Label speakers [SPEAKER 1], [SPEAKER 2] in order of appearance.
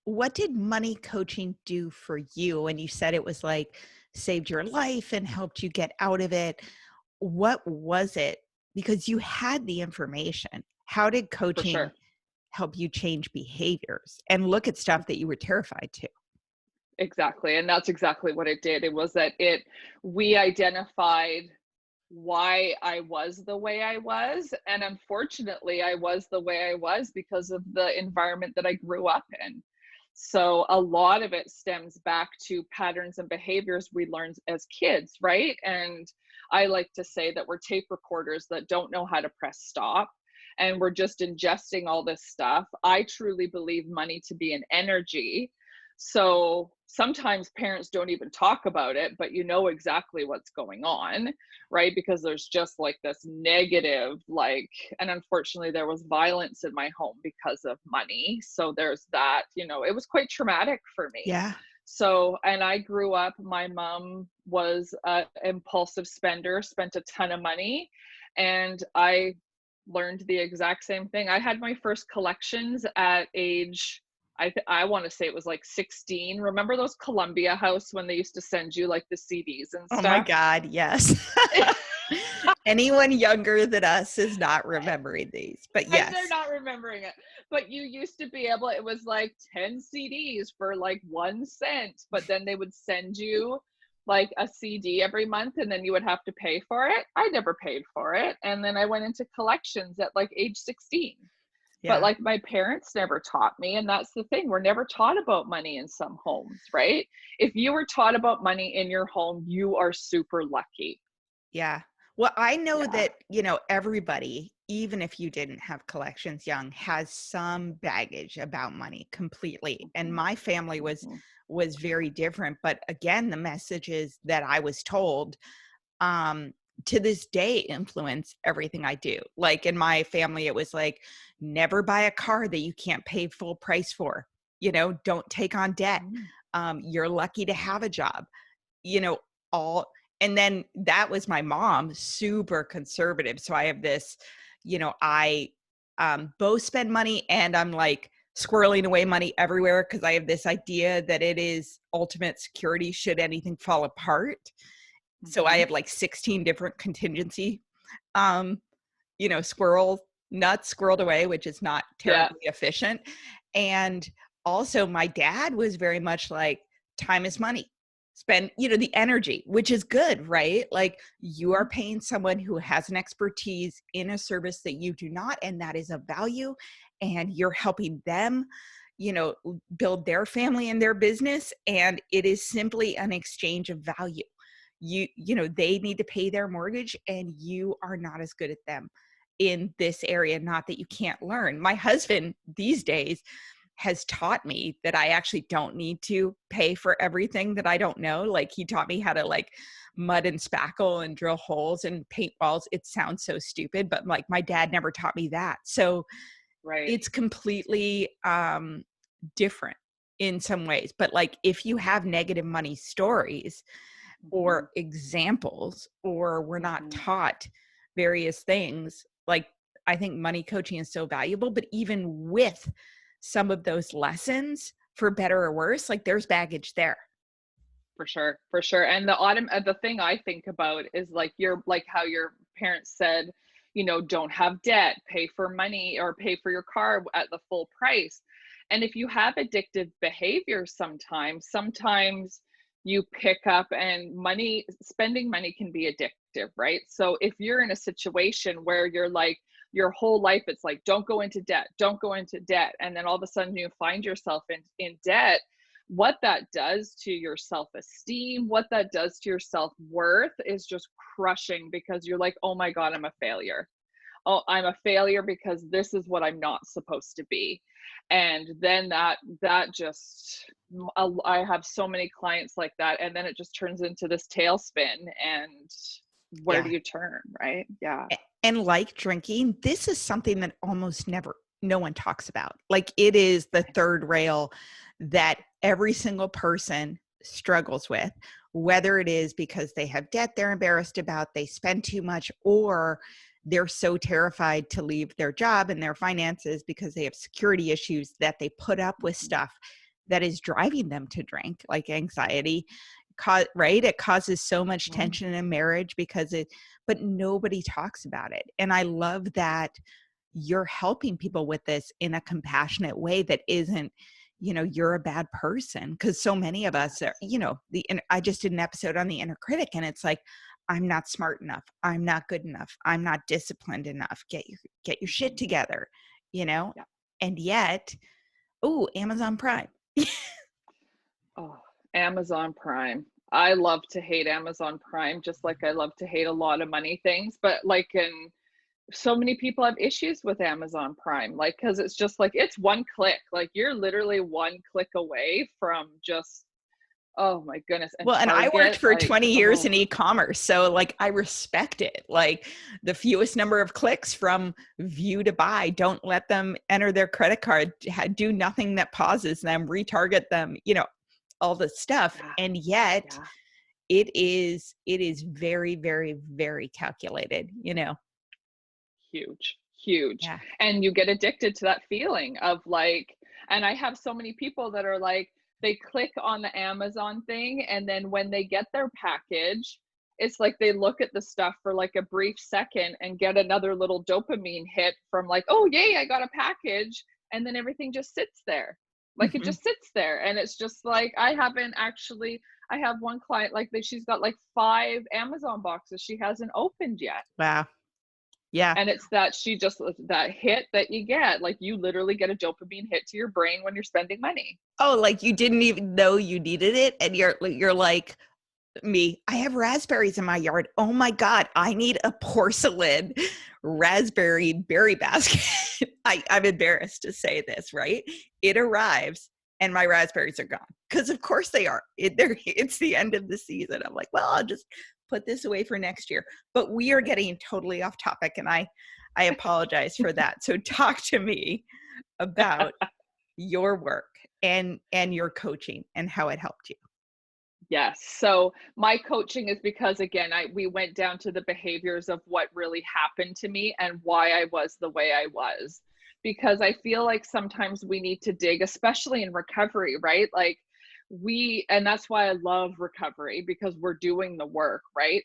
[SPEAKER 1] what did money coaching do for you? And you said it was like saved your life and helped you get out of it. What was it? Because you had the information. How did
[SPEAKER 2] For
[SPEAKER 1] coaching
[SPEAKER 2] sure.
[SPEAKER 1] help you change behaviors and look at stuff that you were terrified to?
[SPEAKER 2] Exactly. And that's exactly what it did. It was that we identified why I was the way I was. And unfortunately, I was the way I was because of the environment that I grew up in. So a lot of it stems back to patterns and behaviors we learned as kids, right? And I like to say that we're tape recorders that don't know how to press stop. And we're just ingesting all this stuff. I truly believe money to be an energy. So sometimes parents don't even talk about it, but you know exactly what's going on, right? Because there's just like this negative, like, and unfortunately, there was violence in my home because of money. So there's that, it was quite traumatic for me.
[SPEAKER 1] Yeah.
[SPEAKER 2] So, and I grew up, my mom was an impulsive spender, spent a ton of money, and I learned the exact same thing. I had my first collections at age, I want to say it was like 16. Remember those Columbia House when they used to send you like the CDs and
[SPEAKER 1] Oh my
[SPEAKER 2] stuff?
[SPEAKER 1] God, yes. Anyone younger than us is not remembering these, but
[SPEAKER 2] And they're
[SPEAKER 1] yes.
[SPEAKER 2] not remembering it. But you used to be able, it was like 10 CDs for like 1 cent, but then they would send you like a CD every month and then you would have to pay for it. I never paid for it. And then I went into collections at like age 16. But
[SPEAKER 1] Yeah.
[SPEAKER 2] like my parents never taught me. And that's the thing. We're never taught about money in some homes, right? If you were taught about money in your home, you are super lucky.
[SPEAKER 1] Yeah. Well, I know
[SPEAKER 2] Yeah.
[SPEAKER 1] that, everybody, even if you didn't have collections young, has some baggage about money completely. And
[SPEAKER 2] Mhm,
[SPEAKER 1] my family
[SPEAKER 2] mhm.
[SPEAKER 1] was very different. But again, the messages that I was told, um, to this day influence everything I do. Like in my family, it was like, never buy a car that you can't pay full price for. Don't take on debt.
[SPEAKER 2] Mm.
[SPEAKER 1] You're lucky to have a job. you know, all and then that was my mom, super conservative. So I have this, I both spend money and I'm like squirreling away money everywhere because I have this idea that it is ultimate security should anything fall apart. So I
[SPEAKER 2] Mhm.
[SPEAKER 1] have like 16 different contingency um, squirrel nuts squirreled away, which is not
[SPEAKER 2] Yeah.
[SPEAKER 1] terribly efficient. And also my dad was very much like time is money. Spend, the energy, which is good, right? Like you are
[SPEAKER 2] Mhm.
[SPEAKER 1] paying someone who has an expertise in a service that you do not, and that is of value. And you're helping them, build their family and their business. And it is simply an exchange of value. They need to pay their mortgage and you are not as good at them in this area. Not that you can't learn. My husband these days has taught me that I actually don't need to pay for everything that I don't know. Like he taught me how to like mud and spackle and drill holes and paint walls. It sounds so stupid, but like my dad never taught me that. So
[SPEAKER 2] Right.
[SPEAKER 1] it's completely different in some ways. But like if you have negative money stories
[SPEAKER 2] Mhm.
[SPEAKER 1] or examples, or we're not
[SPEAKER 2] Mhm.
[SPEAKER 1] taught various things, like I think money coaching is so valuable. But even with some of those lessons, for better or worse, like there's baggage there.
[SPEAKER 2] For sure, for sure. And the thing I think about is like like how your parents said, don't have debt, pay for money or pay for your car at the full price. And if you have addictive behavior sometimes you pick up, and spending money can be addictive, right? So if you're in a situation where you're like your whole life it's like don't go into debt, don't go into debt, and then all of a sudden you find yourself in debt, what that does to your self-esteem, what that does to your self-worth is just crushing, because you're like, oh my God, I'm a failure. Oh, I'm a failure because this is what I'm not supposed to be. And then that just, I have so many clients like that. And then it just turns into this tailspin. And where do
[SPEAKER 1] Yeah.
[SPEAKER 2] you turn? Right. Yeah.
[SPEAKER 1] And like drinking, this is something that almost never, no one talks about. Like it is the third rail that every single person struggles with, whether it is because they have debt they're embarrassed about, they spend too much, or they're so terrified to leave their job and their finances because they have security issues that they put up with
[SPEAKER 2] Mhm.
[SPEAKER 1] stuff that is driving them to drink, like anxiety, right? It causes so much
[SPEAKER 2] Mhm.
[SPEAKER 1] tension in marriage because but nobody talks about it. And I love that you're helping people with this in a compassionate way that isn't, you're a bad person. Because so many of us are,
[SPEAKER 2] Yes.
[SPEAKER 1] I just did an episode on the inner critic, and it's like, I'm not smart enough. I'm not good enough. I'm not disciplined enough. Get your shit
[SPEAKER 2] Mhm.
[SPEAKER 1] together, you know?
[SPEAKER 2] Yeah.
[SPEAKER 1] And yet, oh, Amazon Prime.
[SPEAKER 2] Oh, Amazon Prime. I love to hate Amazon Prime just like I love to hate a lot of money things, but like in so many people have issues with Amazon Prime, like, because it's just like it's one click. Like you're literally one click away from just, oh my goodness. And
[SPEAKER 1] Well, and I worked
[SPEAKER 2] Target,
[SPEAKER 1] for
[SPEAKER 2] like,
[SPEAKER 1] 20 years
[SPEAKER 2] oh
[SPEAKER 1] in e-commerce, so, like, I respect it. Like, the fewest number of clicks from view to buy, don't let them enter their credit card, do nothing that pauses them, retarget them, all this stuff,
[SPEAKER 2] yeah,
[SPEAKER 1] and yet
[SPEAKER 2] yeah.
[SPEAKER 1] it is very, very, very calculated,
[SPEAKER 2] Huge, huge.
[SPEAKER 1] Yeah.
[SPEAKER 2] And you get addicted to that feeling of like, and I have so many people that are like, they click on the Amazon thing, and then when they get their package, it's like they look at the stuff for like a brief second and get another little dopamine hit from like, oh, yay, I got a package. And then everything just sits there. Like it
[SPEAKER 1] Mhm.
[SPEAKER 2] just sits there. And it's just like, I haven't actually, I have one client like that, she's got like 5 Amazon boxes she hasn't opened yet.
[SPEAKER 1] Wow. Yeah.
[SPEAKER 2] And it's that she just that hit that you get, like, you literally get a dopamine hit to your brain when you're spending money.
[SPEAKER 1] Oh, like, you didn't even know you needed it, and you're like, me, I have raspberries in my yard. Oh my God, I need a porcelain raspberry berry basket. I'm embarrassed to say this, right? It arrives and my raspberries are gone. Because of course they are. It's the end of the season. I'm like, well, I'll just put this away for next year. But we are getting totally off topic, and I apologize for that. So talk to me about your work and your coaching and how it helped you.
[SPEAKER 2] Yes. So my coaching is because again, we went down to the behaviors of what really happened to me and why I was the way I was. Because I feel like sometimes we need to dig, especially in recovery, right? Like and that's why I love recovery because we're doing the work, right?